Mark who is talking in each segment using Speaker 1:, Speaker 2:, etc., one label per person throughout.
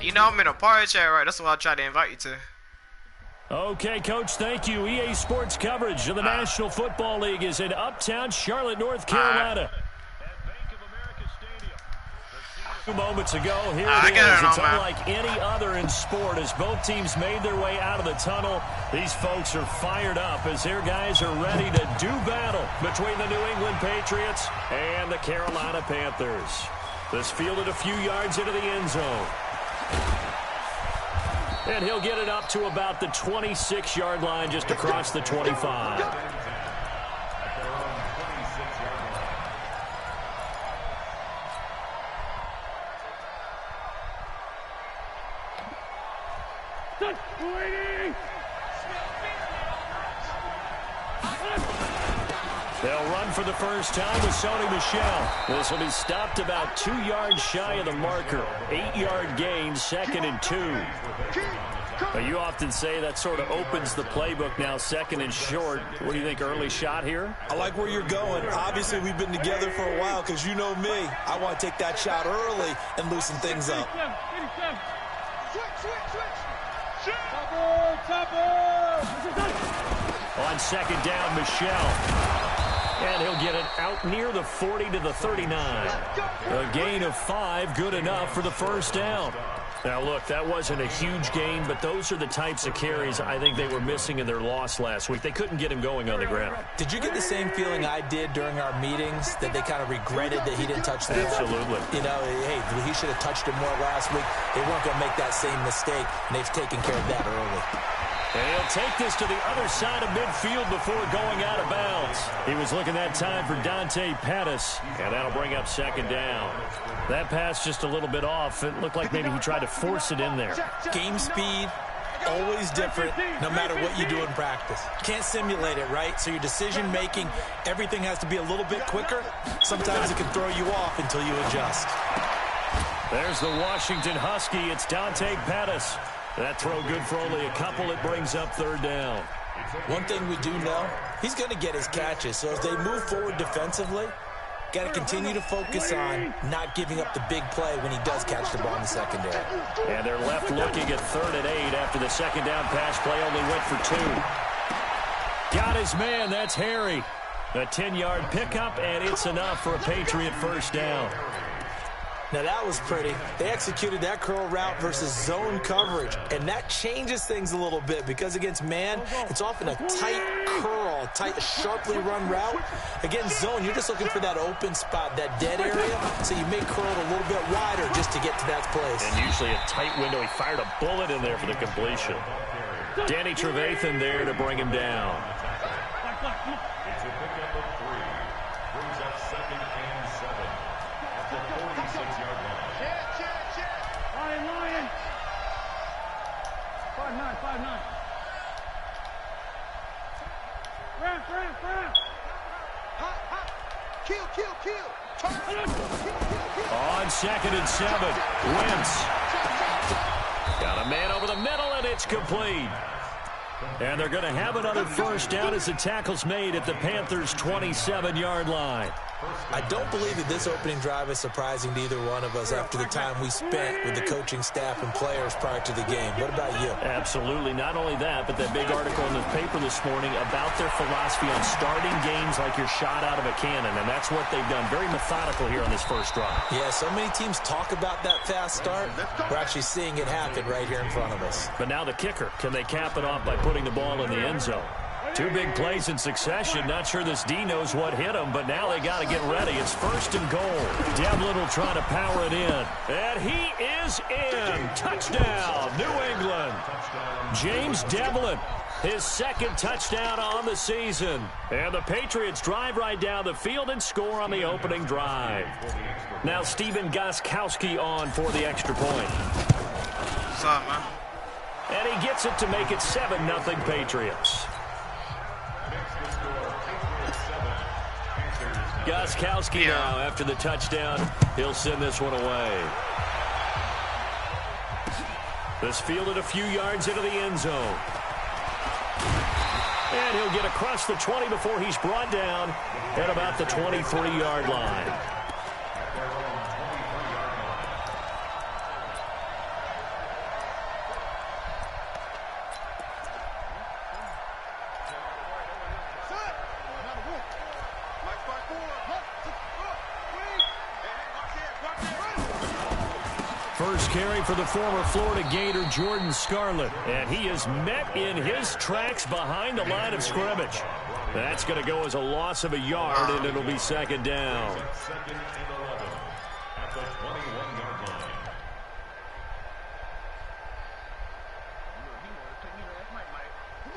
Speaker 1: You know I'm in a party chat, right? That's what I tried to invite you to.
Speaker 2: Okay, Coach, thank you. EA Sports coverage of the National Football League is in Uptown Charlotte, North Carolina. A few moments ago, here it is. It's unlike any other in sport as both teams made their way out of the tunnel. These folks are fired up as their guys are ready to do battle between the New England Patriots and the Carolina Panthers. This fielded a few yards into the end zone. And he'll get it up to about the 26-yard line just across the 25. They'll run for the first time with Sony Michel. This will be stopped about 2 yards shy of the marker. 8-yard gain, 2nd and 2. But you often say that sort of opens the playbook now, 2nd and short. What do you think, early shot here?
Speaker 3: I like where you're going. Obviously, we've been together for a while because you know me. I want to take that shot early and loosen things up.
Speaker 2: On 2nd down, Michel. And he'll get it out near the 40 to the 39. A gain of 5, good enough for the first down. Now, look, that wasn't a huge gain, but those are the types of carries I think they were missing in their loss last week. They couldn't get him going on the ground.
Speaker 3: Did you get the same feeling I did during our meetings, that they kind of regretted that he didn't touch the ball?
Speaker 2: Absolutely.
Speaker 3: You know, hey, he should have touched it more last week. They weren't going to make that same mistake, and they've taken care of that early.
Speaker 2: And he'll take this to the other side of midfield before going out of bounds. He was looking that time for Dante Pettis, and that'll bring up 2nd down. That pass just a little bit off. It looked like maybe he tried to force it in there.
Speaker 3: Game speed, always different, no matter what you do in practice. Can't simulate it, right? So your decision-making, everything has to be a little bit quicker. Sometimes it can throw you off until you adjust.
Speaker 2: There's the Washington Husky. It's Dante Pettis. That throw good for only a couple. It brings up 3rd down.
Speaker 3: One thing we do know, he's going to get his catches. So as they move forward defensively, got to continue to focus on not giving up the big play when he does catch the ball in the secondary.
Speaker 2: And they're left looking at 3rd and 8 after the 2nd down pass play only went for 2. Got his man. That's Harry. A 10-yard pickup, and it's enough for a Patriot first down.
Speaker 3: Now, that was pretty. They executed that curl route versus zone coverage, and that changes things a little bit because against man, it's often a tight curl, tight, sharply run route. Against zone, you're just looking for that open spot, that dead area, so you may curl it a little bit wider just to get to that place.
Speaker 2: And usually a tight window. He fired a bullet in there for the completion. Danny Trevathan there to bring him down. On 2nd and 7, Wentz. Got a man over the middle, and it's complete. And they're going to have another first down as the tackle's made at the Panthers' 27-yard line.
Speaker 3: I don't believe that this opening drive is surprising to either one of us after the time we spent with the coaching staff and players prior to the game. What about you?
Speaker 2: Absolutely. Not only that, but that big article in the paper this morning about their philosophy on starting games like you're shot out of a cannon, and that's what they've done. Very methodical here on this first drive.
Speaker 3: Yeah, so many teams talk about that fast start. We're actually seeing it happen right here in front of us.
Speaker 2: But now the kicker. Can they cap it off by putting the ball in the end zone? 2 big plays in succession. Not sure this D knows what hit him, but now they got to get ready. It's 1st and goal. Devlin will try to power it in. And he is in. Touchdown, New England. James Devlin, his 2nd touchdown on the season. And the Patriots drive right down the field and score on the opening drive. Now Stephen Gostkowski on for the extra point.
Speaker 1: What's up, man?
Speaker 2: And he gets it to make it 7-0 Patriots. Gostkowski now after the touchdown. He'll send this one away. This fielded a few yards into the end zone. And he'll get across the 20 before he's brought down at about the 23-yard line. First carry for the former Florida Gator, Jordan Scarlett. And he is met in his tracks behind the line of scrimmage. That's going to go as a loss of a yard, and it'll be second down.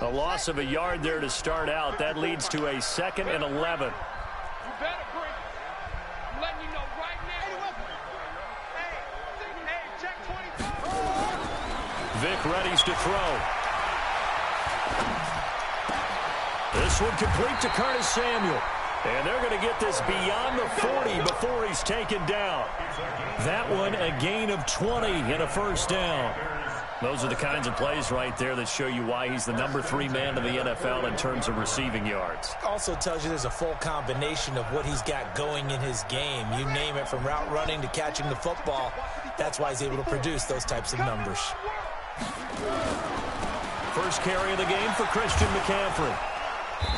Speaker 2: A loss of a yard there to start out. That leads to a 2nd and 11. Vic readies to throw. This one complete to Curtis Samuel. And they're going to get this beyond the 40 before he's taken down. That one a gain of 20 and a first down. Those are the kinds of plays right there that show you why he's the number 3 man in the NFL in terms of receiving yards.
Speaker 3: Also tells you there's a full combination of what he's got going in his game. You name it, from route running to catching the football. That's why he's able to produce those types of numbers.
Speaker 2: First carry of the game for Christian McCaffrey.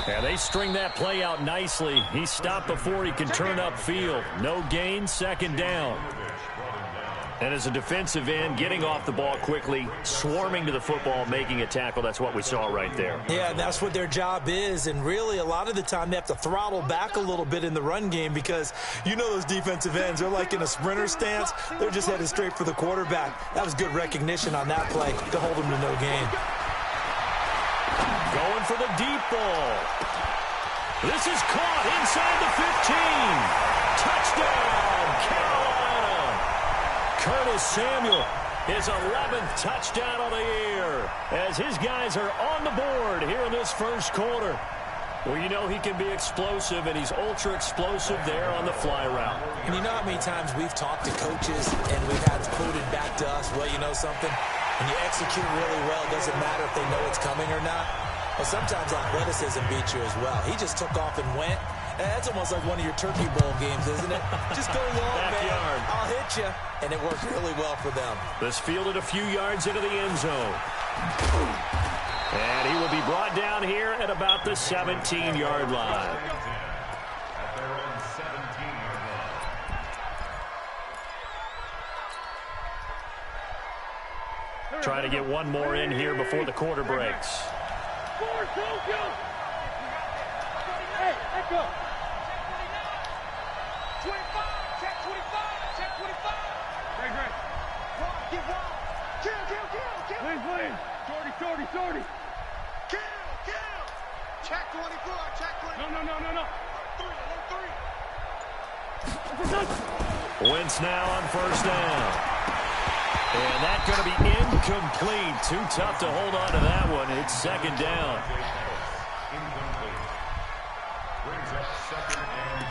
Speaker 2: And they string that play out nicely. He stopped before he can turn upfield. No gain, second down. And as a defensive end, getting off the ball quickly, swarming to the football, making a tackle, that's what we saw right there.
Speaker 3: Yeah, that's what their job is. And really, a lot of the time, they have to throttle back a little bit in the run game because you know those defensive ends, they're like in a sprinter stance. They're just headed straight for the quarterback. That was good recognition on that play to hold them to no gain.
Speaker 2: Going for the deep ball. This is caught inside the 15. Touchdown, Carolina. Curtis Samuel, his 11th touchdown of the year, as his guys are on the board here in this first quarter. Well, you know he can be explosive, and he's ultra-explosive there on the fly route.
Speaker 3: And you know how many times we've talked to coaches and we've had quoted back to us, well, you know something? When you execute really well, it doesn't matter if they know it's coming or not. Well, sometimes athleticism beats you as well. He just took off and went. That's almost like one of your Turkey Bowl games, isn't it? Just go long,
Speaker 2: Backyard.
Speaker 3: man. I'll hit you. And it worked really well for them.
Speaker 2: This fielded a few yards into the end zone. And he will be brought down here at about the 17-yard line. Try to get one more in here before the quarter breaks.
Speaker 4: Hey, let go. 25, check 25, check 25. Great. Get wild. Kill. Please. Shorty. Kill. Check 24, check 24. No. 3.
Speaker 2: Wentz now on first down. And that's going to be incomplete. Too tough to hold on to that one. It's second down.
Speaker 5: Brings up 2nd and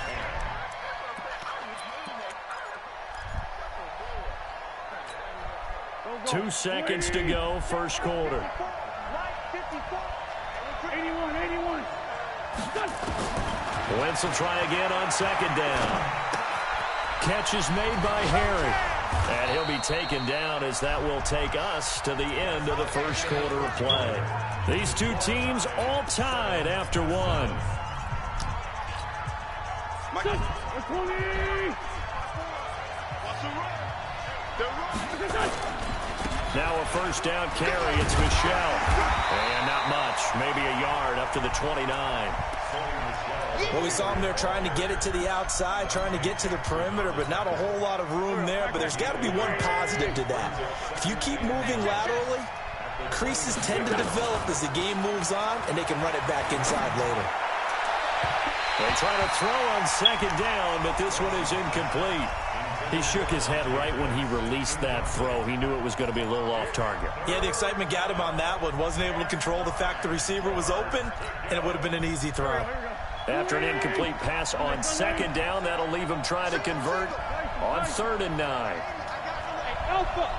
Speaker 5: 10.
Speaker 2: 2 seconds to go, first quarter.
Speaker 4: 81.
Speaker 2: Wentz will try again on second down. Catch is made by Harry. And he'll be taken down as that will take us to the end of the first quarter of play. These two teams all tied after one. Now a first down carry. It's Michelle. And not much. Maybe a yard up to the 29.
Speaker 3: Well, we saw him there trying to get it to the outside, trying to get to the perimeter, but not a whole lot of room there. But there's got to be one positive to that. If you keep moving laterally, creases tend to develop as the game moves on, and they can run it back inside later.
Speaker 2: They try to throw on second down, but this one is incomplete. He shook his head right when he released that throw. He knew it was going to be a little off target.
Speaker 3: Yeah, the excitement got him on that one. Wasn't able to control the fact the receiver was open, and it would have been an easy throw.
Speaker 2: After an incomplete pass on second down, that'll leave him trying to convert on 3rd and 9.
Speaker 4: Alpha.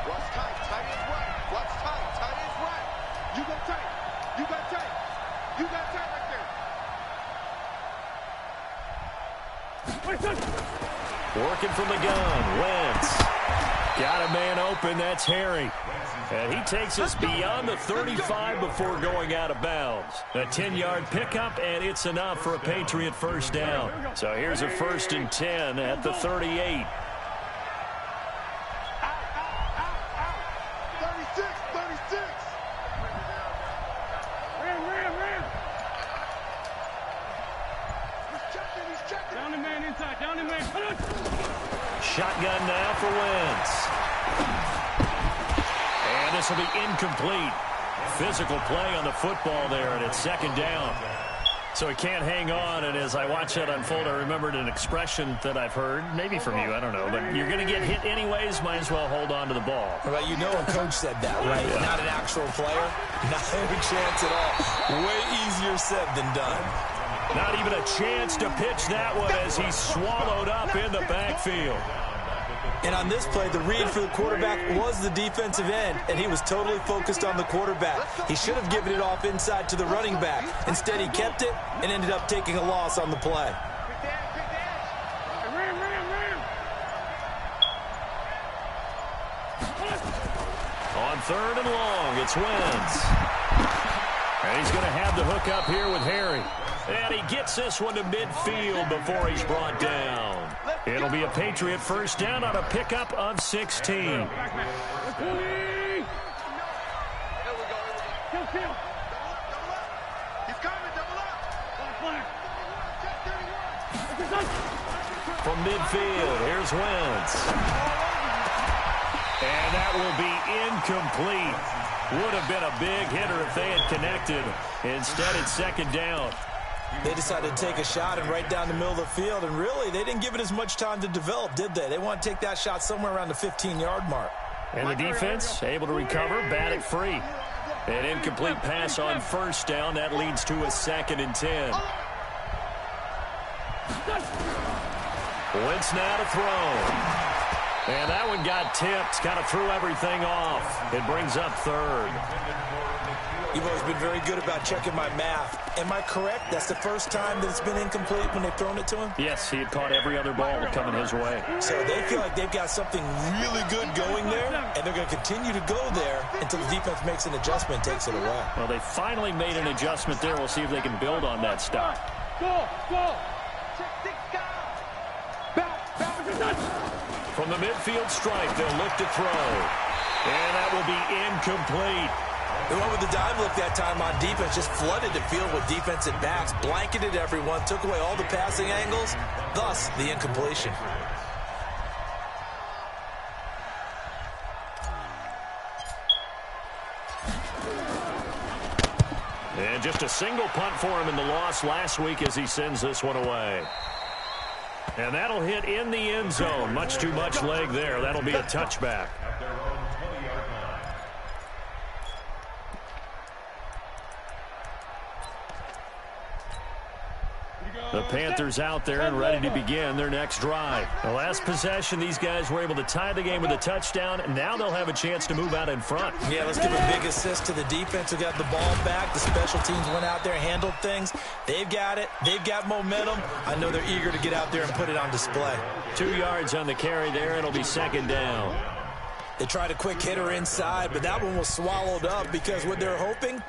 Speaker 4: What's tight? Tight is right. What's tight? Tight is right. You got tight. You got tight right there.
Speaker 2: Working from the gun. Wentz. Got a man open. That's Harry. And he takes us beyond the 35 before going out of bounds. A 10-yard pickup, and it's enough for a Patriot first down. So here's a 1st and 10 at the 38. Shotgun now for Wentz. And this will be incomplete. Physical play on the football there, and it's second down. So he can't hang on, and as I watch that unfold, I remembered an expression that I've heard, maybe from you, I don't know, but you're going to get hit anyways, might as well hold on to the ball.
Speaker 3: Well, you know a coach said that, right? Yeah. Not an actual player. Not a chance at all. Way easier said than done.
Speaker 2: Not even a chance to pitch that one as he's swallowed up in the backfield.
Speaker 3: And on this play, the read for the quarterback was the defensive end, and he was totally focused on the quarterback. He should have given it off inside to the running back. Instead, he kept it and ended up taking a loss on the play.
Speaker 2: On third and long, it's Wentz. And he's going to have the hook up here with Harry. And he gets this one to midfield before he's brought down. It'll be a Patriot first down on a pickup of 16.
Speaker 4: He's coming, double up.
Speaker 2: From midfield, here's Wentz. And that will be incomplete. Would have been a big hitter if they had connected. Instead, it's second down.
Speaker 3: They decided to take a shot and right down the middle of the field, and really, they didn't give it as much time to develop, did they? They want to take that shot somewhere around the 15-yard mark.
Speaker 2: And the defense able to recover, bat it free. An incomplete pass on first down. That leads to a 2nd and 10. Wentz now to throw. And that one got tipped, kind of threw everything off. It brings up third.
Speaker 3: You've always been very good about checking my math. Am I correct? That's the first time that it's been incomplete when they've thrown it to him?
Speaker 2: Yes, he had caught every other ball coming his way.
Speaker 3: So they feel like they've got something really good going there, and they're going to continue to go there until the defense makes an adjustment and takes it away.
Speaker 2: Well, they finally made an adjustment there. We'll see if they can build on that stop. From the midfield stripe, they'll look to throw. And that will be incomplete.
Speaker 3: They went with the dive look that time on defense, just flooded the field with defensive backs, blanketed everyone, took away all the passing angles, thus the incompletion.
Speaker 2: And just a single punt for him in the loss last week as he sends this one away. And that'll hit in the end zone. Much too much leg there. That'll be a touchback. The Panthers out there and ready to begin their next drive. The last possession, these guys were able to tie the game with a touchdown, and now they'll have a chance to move out in front.
Speaker 3: Yeah, let's give a big assist to the defense who got the ball back. The special teams went out there, handled things. They've got it. They've got momentum. I know they're eager to get out there and put it on display.
Speaker 2: 2 yards on the carry there. It'll be second down.
Speaker 3: They tried a quick hitter inside, but that one was swallowed up because what they're hoping,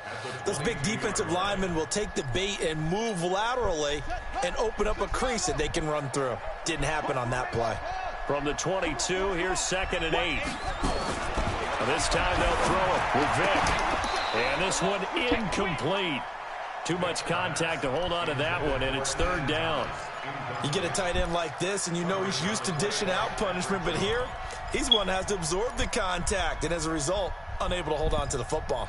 Speaker 3: those big defensive linemen will take the bait and move laterally and open up a crease that they can run through. Didn't happen on that play.
Speaker 2: From the 22, here's 2nd and 8. This time they'll throw it with Vick. And this one incomplete. Too much contact to hold on to that one, and it's third down.
Speaker 3: You get a tight end like this, and you know he's used to dishing out punishment, but here, he's one that has to absorb the contact, and as a result, unable to hold on to the football.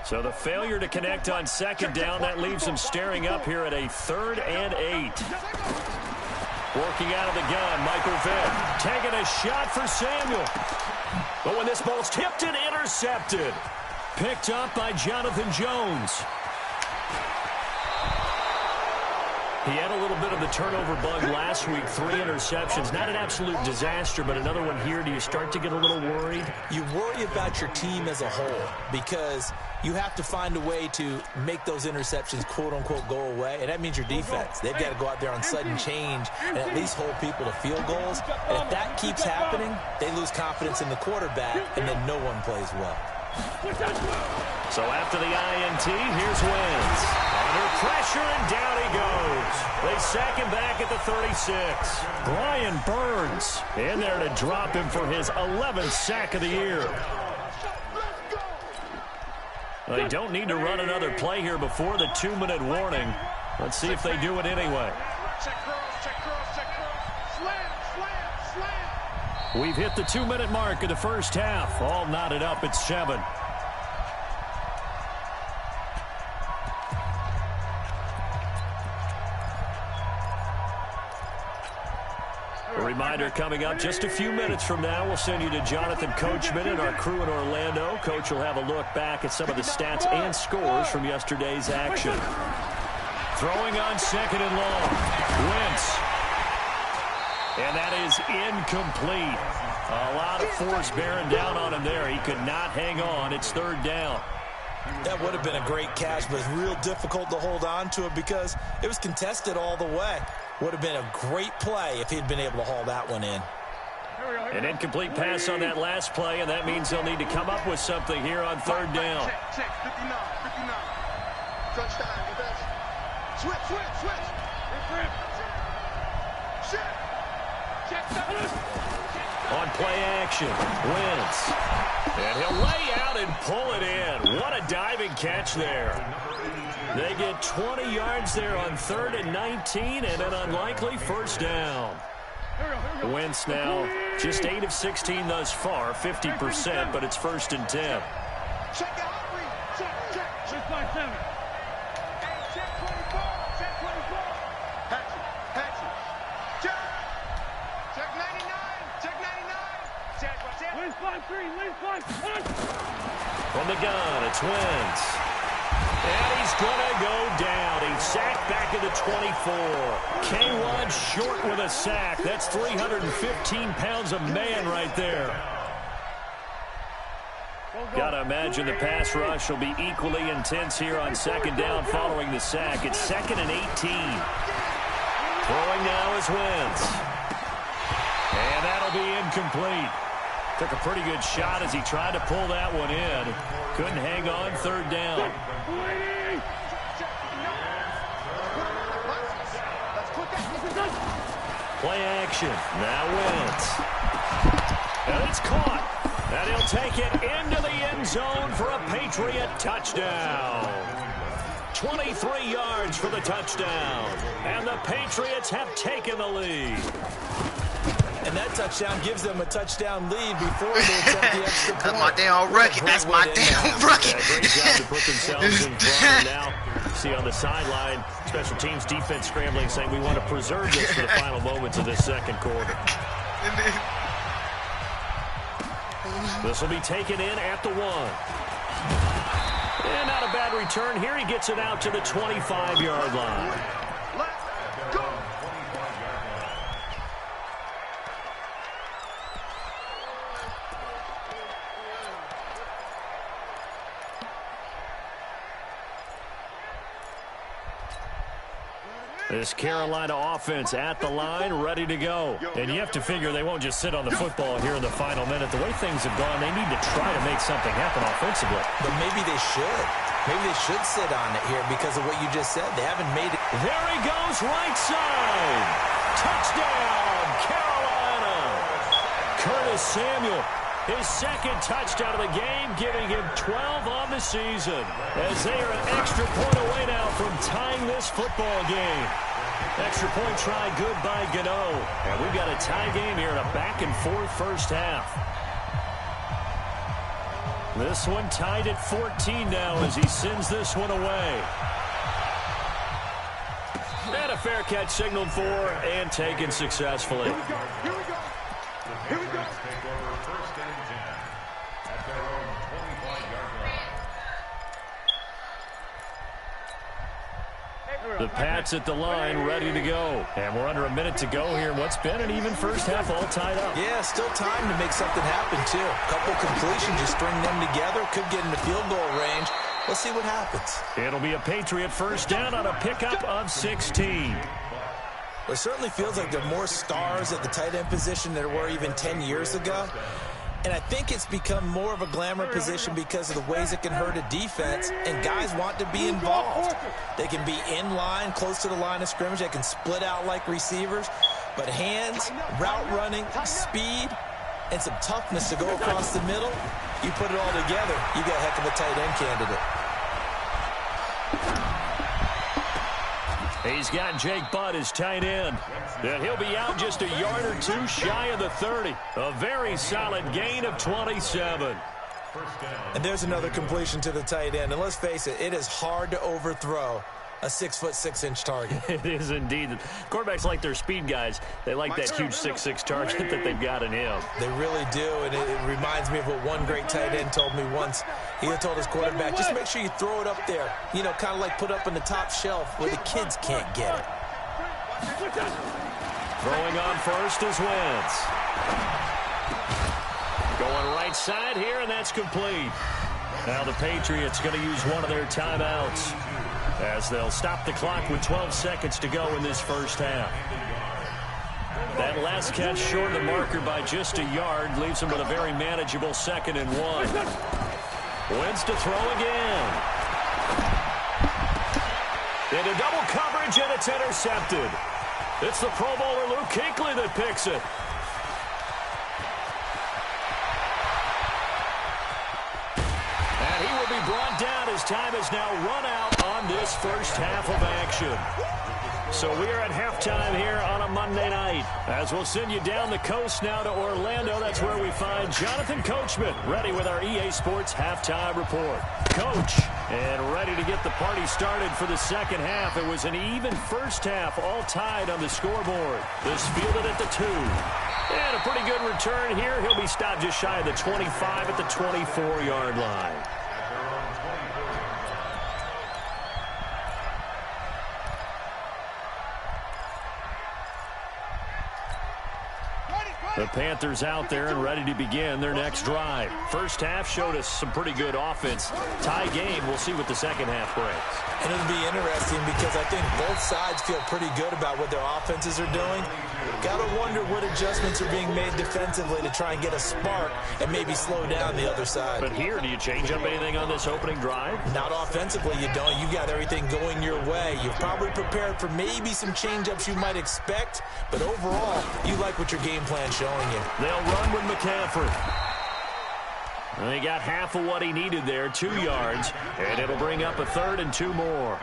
Speaker 2: So the failure to connect on second down, that leaves him staring up here at a 3rd and 8. Working out of the gun, Michael Vick taking a shot for Samuel. But when this ball's tipped and intercepted, picked up by Jonathan Jones. He had a little bit of the turnover bug last week, 3 interceptions. Not an absolute disaster, but another one here. Do you start to get a little worried?
Speaker 3: You worry about your team as a whole because you have to find a way to make those interceptions, quote-unquote, go away, and that means your defense. They've got to go out there on sudden change and at least hold people to field goals. And if that keeps happening, they lose confidence in the quarterback, and then no one plays well.
Speaker 2: So after the INT, here's Wentz. Under pressure, and down he goes. They sack him back at the 36. Brian Burns in there to drop him for his 11th sack of the year. Well, they don't need to run another play here before the 2-minute warning. Let's see if they do it anyway.
Speaker 4: Check curls, check curls, check curls. Slam, slam, slam.
Speaker 2: We've hit the 2-minute mark of the first half. All knotted up at 7. A reminder coming up just a few minutes from now. We'll send you to Jonathan Coachman and our crew in Orlando. Coach will have a look back at some of the stats and scores from yesterday's action. Throwing on 2nd and long. Wentz. And that is incomplete. A lot of force bearing down on him there. He could not hang on. It's 3rd down.
Speaker 3: That would have been a great catch, but it's real difficult to hold on to it because it was contested all the way. Would have been a great play if he'd been able to haul that one in.
Speaker 2: An incomplete pass on that last play, and that means they'll need to come up with something here on 3rd down.
Speaker 4: Check, 59, 59. Touchdown, defense. Switch, switch, switch. Check.
Speaker 2: On play action, Wentz. And he'll lay out and pull it in. What a diving catch there. They get 20 yards there on 3rd and 19 and an unlikely 1st down. Wentz now just 8 of 16 thus far, 50%, but it's 1st and 10.
Speaker 4: Check out Aubrey. Check. 657. Hey, check 24. Check 24. Hatchet. Check 99. Check 99. Check. Wins 5-3. Wins 5-1.
Speaker 2: From the gun, it's Wentz. And he's going to go down. He's sacked back at the 24. K1 short with a sack. That's 315 pounds of man right there. Got to imagine the pass rush will be equally intense here on 2nd down following the sack. It's 2nd and 18. Throwing now is Wentz. And that'll be incomplete. Took a pretty good shot as he tried to pull that one in. Couldn't hang on 3rd down. Play action. Now Wentz. And it's caught. And he'll take it into the end zone for a Patriot touchdown. 23 yards for the touchdown. And the Patriots have taken the lead.
Speaker 3: And that touchdown gives them a touchdown lead before they attempt the extra point.
Speaker 1: That's my damn record. That's my damn record.
Speaker 2: Great job to put themselves in front. Now, see on the sideline, special teams defense scrambling, saying we want to preserve this for the final moments of this 2nd quarter. This will be taken in at the 1. And not a bad return here. He gets it out to the 25-yard line.
Speaker 4: Let's go.
Speaker 2: This Carolina offense at the line, ready to go. And you have to figure they won't just sit on the football here in the final minute. The way things have gone, they need to try to make something happen offensively.
Speaker 3: But maybe they should. Maybe they should sit on it here because of what you just said. They haven't made it.
Speaker 2: There he goes, right side. Touchdown, Carolina. Curtis Samuel, his 2nd touchdown of the game, giving him 12 on the season. As they are an extra point away now from tying this football game. Extra point try good by Gano. And we've got a tie game here in a back-and-forth first half. This one tied at 14 now as he sends this one away. And a fair catch signaled for and taken successfully.
Speaker 4: Here we go. Here we go.
Speaker 5: Take over 1st and 10 at their own 25-yard line.
Speaker 2: The Pats at the line, ready to go. And we're under a minute to go here. What's been an even first half, all tied up.
Speaker 3: Yeah, still time to make something happen, too. A couple completions, just string them together. Could get into field goal range. Let's see what happens.
Speaker 2: It'll be a Patriot first down on a pickup of 16.
Speaker 3: It certainly feels like there are more stars at the tight end position than there were even 10 years ago. And I think it's become more of a glamour position because of the ways it can hurt a defense, and guys want to be involved. They can be in line, close to the line of scrimmage. They can split out like receivers. But hands, route running, speed, and some toughness to go across the middle, you put it all together, you got a heck of a tight end candidate.
Speaker 2: He's got Jake Butt as tight end. And he'll be out just a yard or two shy of the 30. A very solid gain of 27.
Speaker 3: And there's another completion to the tight end. And let's face it, it is hard to overthrow a 6'6" target.
Speaker 2: It is indeed. Quarterbacks like their speed guys. They like that huge 6'6" target that they've got in him.
Speaker 3: They really do, and it reminds me of what one great tight end told me once. He told his quarterback, just make sure you throw it up there, you know, kind of like put up in the top shelf where the kids can't get it.
Speaker 2: Throwing on first is Wentz. Going right side here, and that's complete. Now the Patriots going to use one of their timeouts as they'll stop the clock with 12 seconds to go in this first half. That last catch short of the marker by just a yard leaves him with a very manageable 2nd and 1. Wentz to throw again. Into double coverage, and it's intercepted. It's the Pro Bowler Luke Kuechly that picks it. And he will be brought down as time has now run out on this first half of action. So we are at halftime here on a Monday night. As we'll send you down the coast now to Orlando. That's where we find Jonathan Coachman ready with our EA Sports halftime report. Coach, and ready to get the party started for the second half. It was an even first half, all tied on the scoreboard. This fielded at the 2. And a pretty good return here. He'll be stopped just shy of the 25 at the 24-yard line. The Panthers out there and ready to begin their next drive. First half showed us some pretty good offense. Tie game. We'll see what the second half brings.
Speaker 3: And it'll be interesting because I think both sides feel pretty good about what their offenses are doing. Got to wonder what adjustments are being made defensively to try and get a spark and maybe slow down the other side.
Speaker 2: But here, do you change up anything on this opening drive?
Speaker 3: Not offensively, you don't. You got everything going your way. You're probably prepared for maybe some change-ups you might expect, but overall, you like what your game plan's showing you.
Speaker 2: They'll run with McCaffrey. And they got half of what he needed there, 2 yards, and it'll bring up a 3rd and 2 more.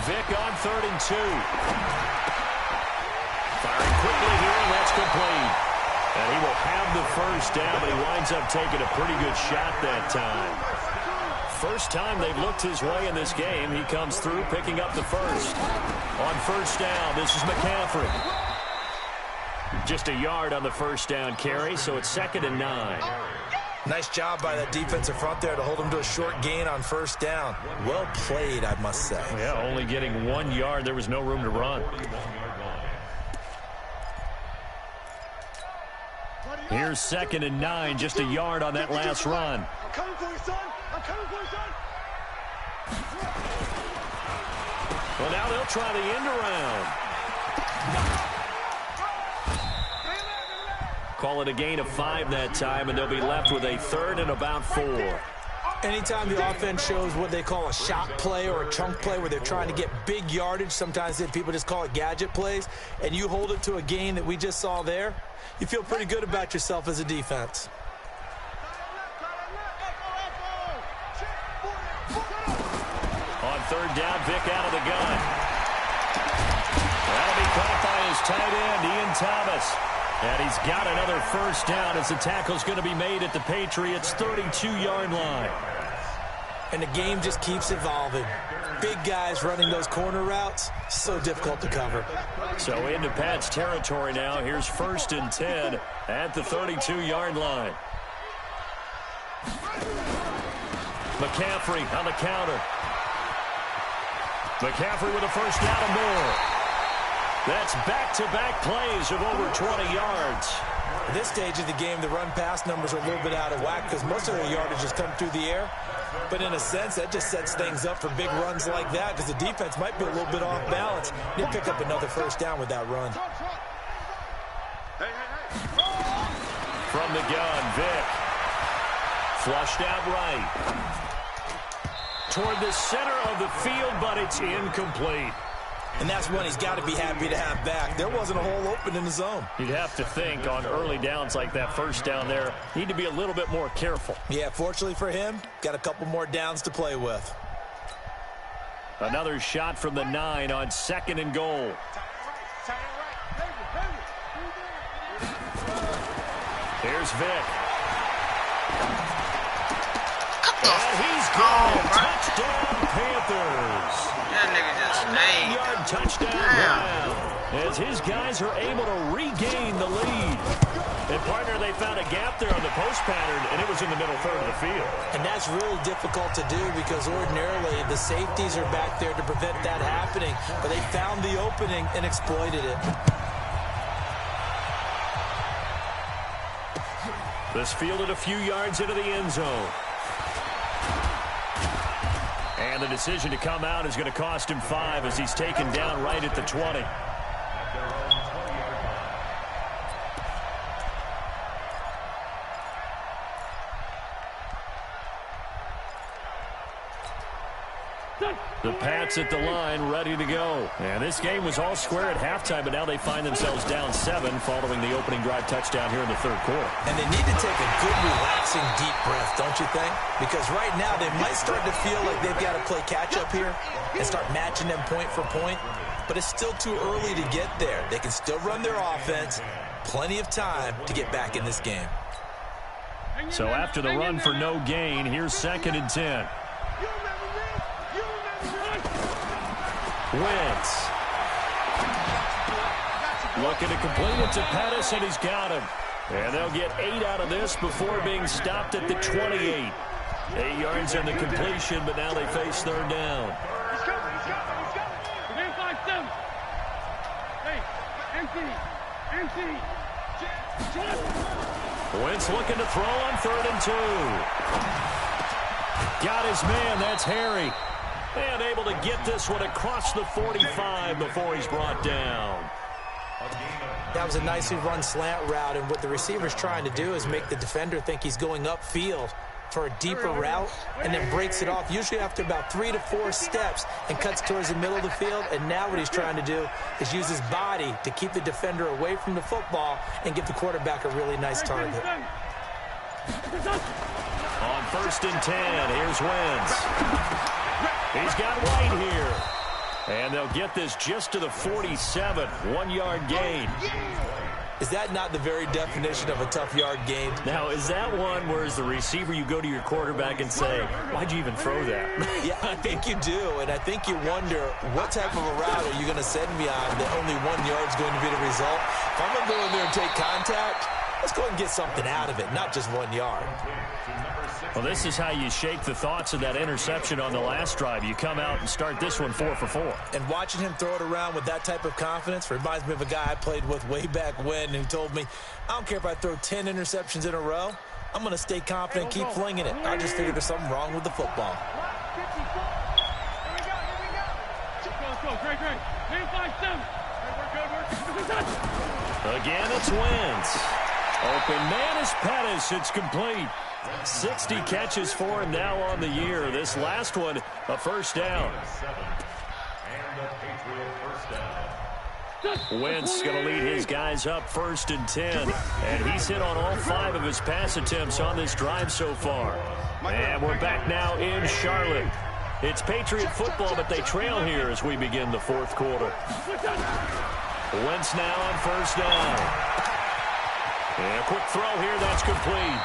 Speaker 2: Vick on 3rd and 2. Firing quickly here, and that's complete. And he will have the first down, but he winds up taking a pretty good shot that time. First time they've looked his way in this game. He comes through, picking up the first. On first down, this is McCaffrey. Just a yard on the first down carry, so it's 2nd and 9.
Speaker 3: Nice job by that defensive front there to hold him to a short gain on first down. Well played, I must say.
Speaker 2: Yeah, only getting 1 yard. There was no room to run. Here's 2nd and 9, just a yard on that last run.
Speaker 4: I'm coming for you, son. I'm coming for you, son.
Speaker 2: Well, now they'll try the end around. Call it a gain of 5 that time, and they'll be left with a 3rd and about 4.
Speaker 3: Anytime the offense shows what they call a shot play or a chunk play where they're trying to get big yardage, sometimes people just call it gadget plays, and you hold it to a gain that we just saw there, you feel pretty good about yourself as a defense.
Speaker 2: On 3rd down, Vick out of the gun. That'll be caught by his tight end, Ian Thomas. And he's got another first down as the tackle's going to be made at the Patriots' 32-yard line.
Speaker 3: And the game just keeps evolving. Big guys running those corner routes, so difficult to cover.
Speaker 2: So into Pat's territory now. Here's 1st and 10 at the 32-yard line. McCaffrey on the counter. McCaffrey with a first down and more. That's back-to-back plays of over 20 yards.
Speaker 3: At this stage of the game, the run-pass numbers are a little bit out of whack because most of their yardage has come through the air. But in a sense, that just sets things up for big runs like that because the defense might be a little bit off balance. They'll pick up another first down with that run.
Speaker 2: From the gun, Vick. Flushed out right. Toward the center of the field, but it's incomplete.
Speaker 3: And that's one he's got to be happy to have back. There wasn't a hole open in the zone.
Speaker 2: You'd have to think on early downs like that first down there, need to be a little bit more careful.
Speaker 3: Yeah, fortunately for him, got a couple more downs to play with.
Speaker 2: Another shot from the 9 on 2nd and goal. Here's Vick. And he's got a touchdown, Panthers.
Speaker 1: That nigga just stayed.
Speaker 2: 9-yard touchdown ground as his guys are able to regain the lead. And, partner, they found a gap there on the post pattern, and it was in the middle third of the field.
Speaker 3: And that's really difficult to do because ordinarily the safeties are back there to prevent that happening. But they found the opening and exploited it.
Speaker 2: This fielded a few yards into the end zone. And the decision to come out is going to cost him 5 as he's taken down right at the 20. The Pats at the line, ready to go. And this game was all square at halftime, but now they find themselves down 7 following the opening drive touchdown here in the third quarter.
Speaker 3: And they need to take a good, relaxing, deep breath, don't you think? Because right now they might start to feel like they've got to play catch-up here and start matching them point for point. But it's still too early to get there. They can still run their offense. Plenty of time to get back in this game.
Speaker 2: So after the run for no gain, here's 2nd and 10. Wentz. Looking to complete it to Pettis, and he's got him. And they'll get 8 out of this before being stopped at the 28. 8 yards on the completion, but now they face third down.
Speaker 4: He's coming. Within 5-7. Hey, empty.
Speaker 2: Wentz looking to throw on 3rd and 2. Got his man, that's Harry. And able to get this one across the 45 before he's brought down.
Speaker 3: That was a nicely run slant route, and what the receiver's trying to do is make the defender think he's going upfield for a deeper route and then breaks it off, usually after about 3 to 4 steps, and cuts towards the middle of the field. And now what he's trying to do is use his body to keep the defender away from the football and give the quarterback a really nice target.
Speaker 2: On 1st and 10, here's Wentz. He's got White here. And they'll get this just to the 47, 1-yard gain.
Speaker 3: Is that not the very definition of a tough yard gain?
Speaker 2: Now, is that one where as the receiver you go to your quarterback and say, why'd you even throw that?
Speaker 3: Yeah, I think you do, and I think you wonder what type of a route are you going to send me on that only 1 yard's going to be the result? If I'm going to go in there and take contact, let's go and get something out of it, not just 1 yard.
Speaker 2: Well, this is how you shake the thoughts of that interception on the last drive. You come out and start this one 4 for 4.
Speaker 3: And watching him throw it around with that type of confidence reminds me of a guy I played with way back when who told me, I don't care if I throw 10 interceptions in a row, I'm going to stay confident and keep flinging it. I just figured there's something wrong with the football.
Speaker 2: Again, it's Wentz. Open man is Pettis. It's complete. 60 catches for him now on the year. This last one, a first down. Wentz going to lead his guys up 1st and 10. And he's hit on all 5 of his pass attempts on this drive so far. And we're back now in Charlotte. It's Patriot football, but they trail here as we begin the 4th quarter. Wentz now on 1st down. And a quick throw here, that's complete.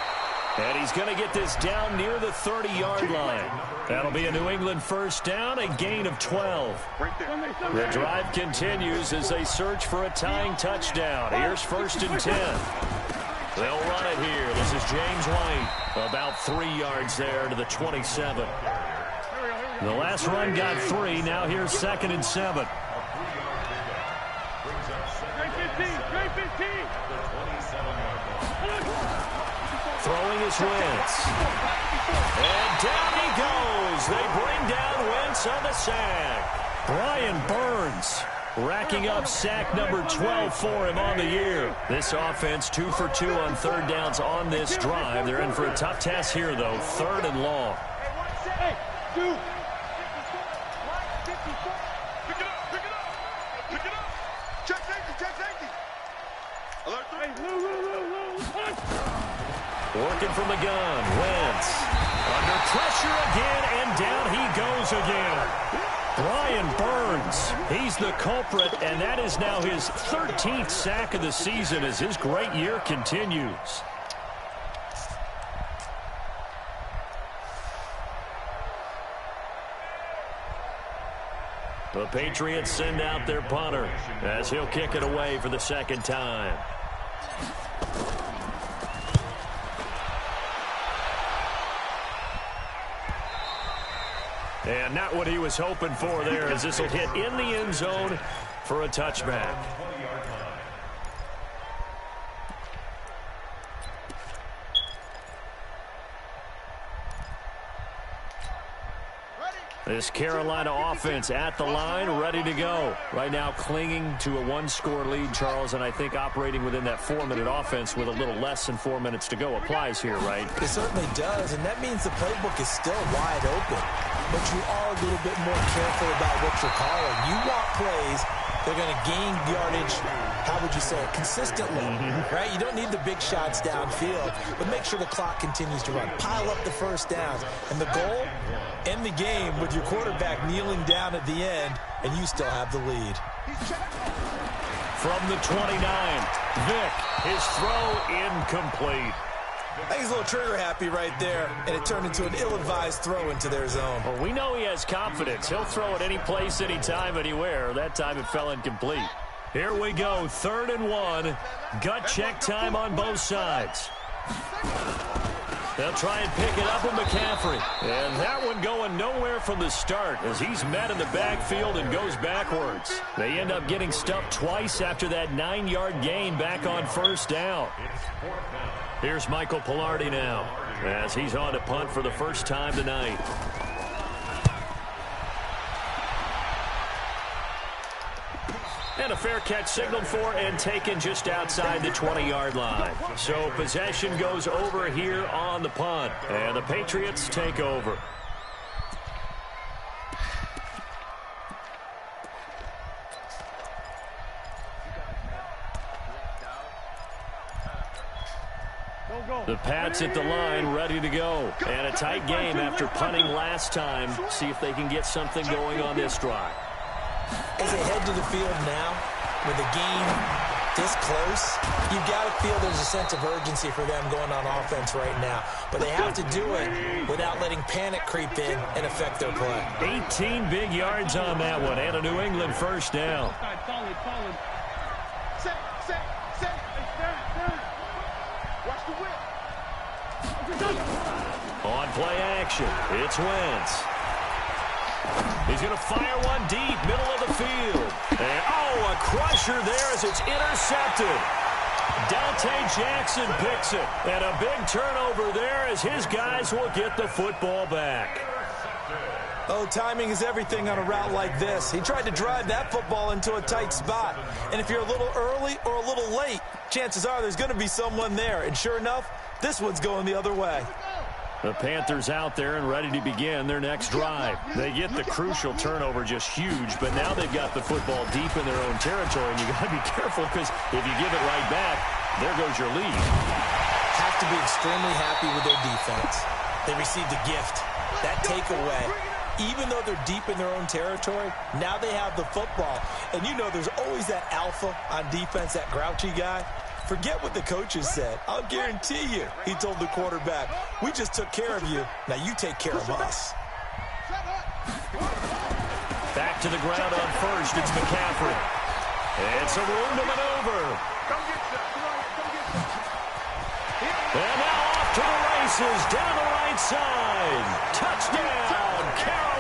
Speaker 2: And he's going to get this down near the 30-yard line. That'll be a New England first down, a gain of 12. The drive continues as they search for a tying touchdown. Here's 1st and 10. They'll run it here. This is James White. About 3 yards there to the 27. The last run got 3. Now here's 2nd and 7. Throwing is Wentz. And down he goes. They bring down Wentz on the sack. Brian Burns racking up sack number 12 for him on the year. This offense 2 for 2 on 3rd downs on this drive. They're in for a tough task here, though. 3rd and long.
Speaker 4: Hey, dude. Pick it up. Check safety. Alert 3.
Speaker 2: Working from the gun, Wentz. Under pressure again, and down he goes again. Brian Burns, he's the culprit, and that is now his 13th sack of the season as his great year continues. The Patriots send out their punter as he'll kick it away for the second time. And not what he was hoping for there, as this will hit in the end zone for a touchback. This Carolina offense at the line, ready to go. Right now clinging to a one-score lead, Charles, and I think operating within that 4-minute offense with a little less than 4 minutes to go applies here, right?
Speaker 3: It certainly does, and that means the playbook is still wide open. But you are a little bit more careful about what you're calling. You want plays that are going to gain yardage, how would you say it, consistently, right? You don't need the big shots downfield, but make sure the clock continues to run. Pile up the first downs. And the goal, end the game with your quarterback kneeling down at the end, and you still have the lead.
Speaker 2: From the 29, Vick, his throw incomplete.
Speaker 3: I think he's a little trigger happy right there, and it turned into an ill-advised throw into their zone.
Speaker 2: Well, we know he has confidence. He'll throw it any place, anytime, anywhere. That time it fell incomplete. Here we go, 3rd and 1. Gut check time on both sides. They'll try and pick it up with McCaffrey. And that one going nowhere from the start as he's met in the backfield and goes backwards. They end up getting stuffed twice after that 9-yard gain back on first down. Here's Michael Palardy now as he's on to punt for the first time tonight. And a fair catch signaled for and taken just outside the 20-yard line. So possession goes over here on the punt. And the Patriots take over. The Pats at the line, ready to go. And a tight game after punting last time. See if they can get something going on this drive.
Speaker 3: As they head to the field now, with the game this close, you've got to feel there's a sense of urgency for them going on offense right now. But they have to do it without letting panic creep in and affect their play.
Speaker 2: 18 big yards on that one, and a New England first down. On play action, it's Wentz. He's going to fire one deep, middle of the field. And, a crusher there as it's intercepted. Dante Jackson picks it. And a big turnover there as his guys will get the football back.
Speaker 3: Oh, timing is everything on a route like this. He tried to drive that football into a tight spot. And if you're a little early or a little late, chances are there's going to be someone there. And sure enough, this one's going the other way.
Speaker 2: The Panthers out there and ready to begin their next drive. They get the crucial turnover, just huge, but now they've got the football deep in their own territory, and you got to be careful because if you give it right back, there goes your lead.
Speaker 3: Have to be extremely happy with their defense. They received a gift. That takeaway, even though they're deep in their own territory, now they have the football. And you know there's always that alpha on defense, that grouchy guy. Forget what the coaches said. I'll guarantee you, he told the quarterback, we just took care of you. Now you take care of us.
Speaker 2: Back to the ground on first. It's McCaffrey. And some room to maneuver. And now off to the races. Down the right side. Touchdown, Carolina.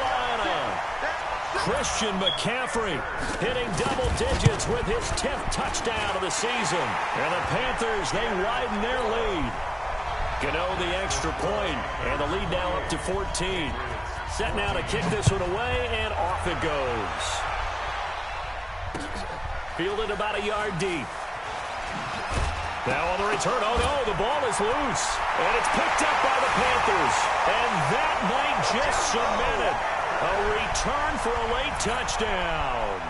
Speaker 2: Christian McCaffrey hitting double digits with his 10th touchdown of the season. And the Panthers, they widen their lead. Gano the extra point, and the lead now up to 14. Set now to kick this one away, and off it goes. Fielded about a yard deep. Now on the return, oh no, the ball is loose. And it's picked up by the Panthers. And that might just cement it. A return for a late touchdown.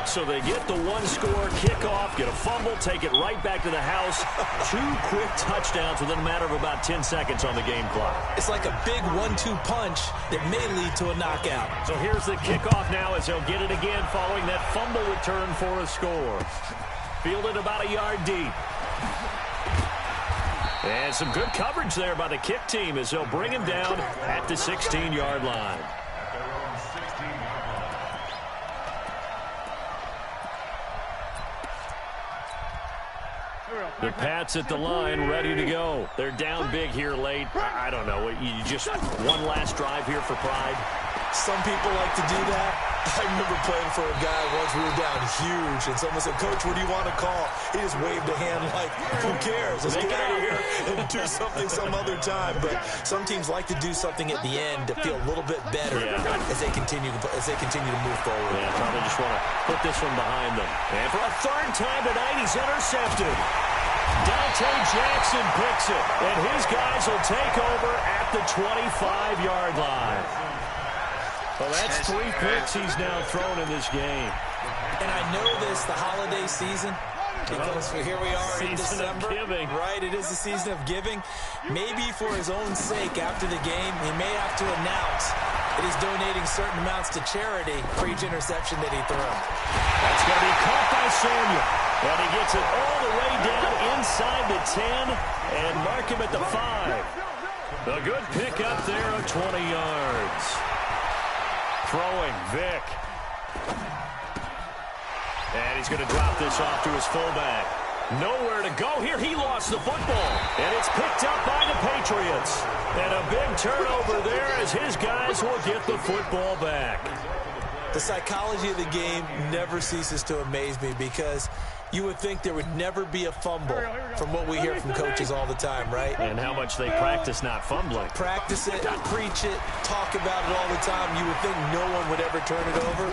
Speaker 2: So they get the one-score kickoff, get a fumble, take it right back to the house. 2 quick touchdowns within a matter of about 10 seconds on the game clock.
Speaker 3: It's like a big 1-2 punch that may lead to a knockout.
Speaker 2: So here's the kickoff now as they'll get it again following that fumble return for a score. Fielded about a yard deep. And some good coverage there by the kick team as they'll bring him down at the 16-yard line. The Pats at the line, ready to go. They're down big here late. I don't know. You just one last drive here for pride.
Speaker 3: Some people like to do that. I remember playing for a guy once. We were down huge, and someone said, "Coach, what do you want to call?" He just waved a hand like, "Who cares? Let's get out of here and do something some other time." But some teams like to do something at the end to feel a little bit better as they continue to move forward.
Speaker 2: Yeah, probably just want to put this one behind them. And for a third time tonight, he's intercepted. Dante Jackson picks it, and his guys will take over at the 25-yard line. Well, that's 3 picks he's now thrown in this game.
Speaker 3: And I know this, the holiday season, because here we are in December.
Speaker 2: Giving.
Speaker 3: Right, it is the season of giving. Maybe for his own sake after the game, he may have to announce that he's donating certain amounts to charity for each interception that he threw.
Speaker 2: That's going to be caught by Samuel. And he gets it all the way down inside the 10 and mark him at the 5. A good pick up there of 20 yards. Throwing, Vick. And he's going to drop this off to his fullback. Nowhere to go here. He lost the football. And it's picked up by the Patriots. And a big turnover there as his guys will get the football back.
Speaker 3: The psychology of the game never ceases to amaze me because you would think there would never be a fumble from what we hear from coaches all the time, right?
Speaker 2: And how much they practice not fumbling.
Speaker 3: Practice it, preach it, talk about it all the time. You would think no one would ever turn it over.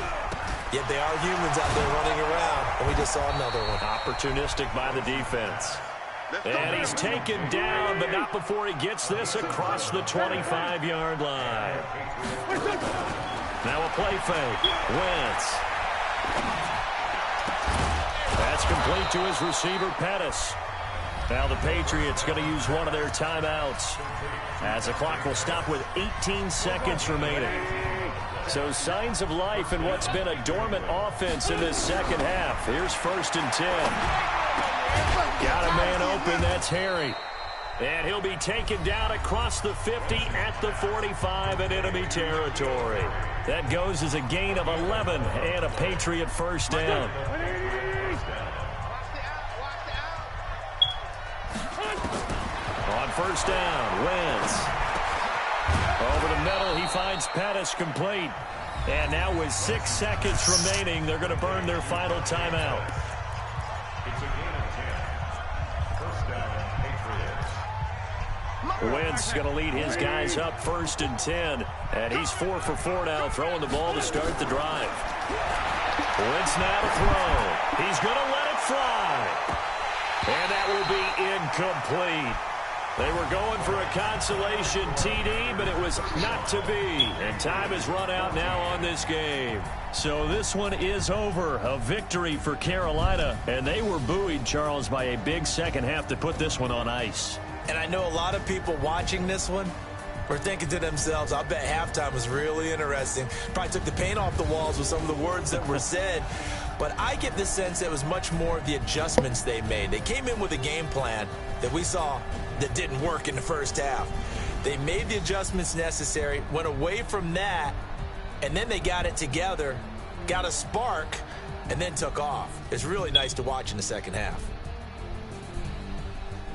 Speaker 3: Yet they are humans out there running around, and we just saw another one.
Speaker 2: Opportunistic by the defense. And he's taken down, but not before he gets this across the 25-yard line. Now a play fake. Wentz. That's complete to his receiver, Pettis. Now the Patriots going to use one of their timeouts as the clock will stop with 18 seconds remaining. So signs of life in what's been a dormant offense in this second half. Here's 1st and 10. Got a man open. That's Harry. And he'll be taken down across the 50 at the 45 in enemy territory. That goes as a gain of 11 and a Patriot first down. On 1st down, Wentz. Over the middle, he finds Pettis complete. And now with 6 seconds remaining, they're going to burn their final timeout.
Speaker 5: It's a gain of 10. First down, Patriots.
Speaker 2: Wentz going to lead his guys up 1st and 10. And he's 4 for 4 now, throwing the ball to start the drive. Wentz now to throw. He's going to let it fly. And that will be incomplete. They were going for a consolation TD, but it was not to be. And time has run out now on this game. So this one is over. A victory for Carolina. And they were buoyed, Charles, by a big second half to put this one on ice.
Speaker 3: And I know a lot of people watching this one were thinking to themselves, I bet halftime was really interesting. Probably took the paint off the walls with some of the words that were said. But I get the sense that it was much more of the adjustments they made. They came in with a game plan that we saw that didn't work in the first half. They made the adjustments necessary, went away from that, and then they got it together, got a spark, and then took off. It's really nice to watch in the second half.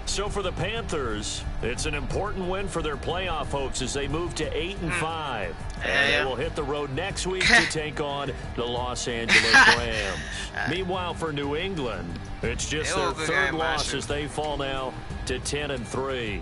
Speaker 2: So for the Panthers, it's an important win for their playoff hopes as they move to 8-5. And they will hit the road next week to take on the Los Angeles Rams. Meanwhile, for New England, it's just their 3rd loss as they fall now to 10-3.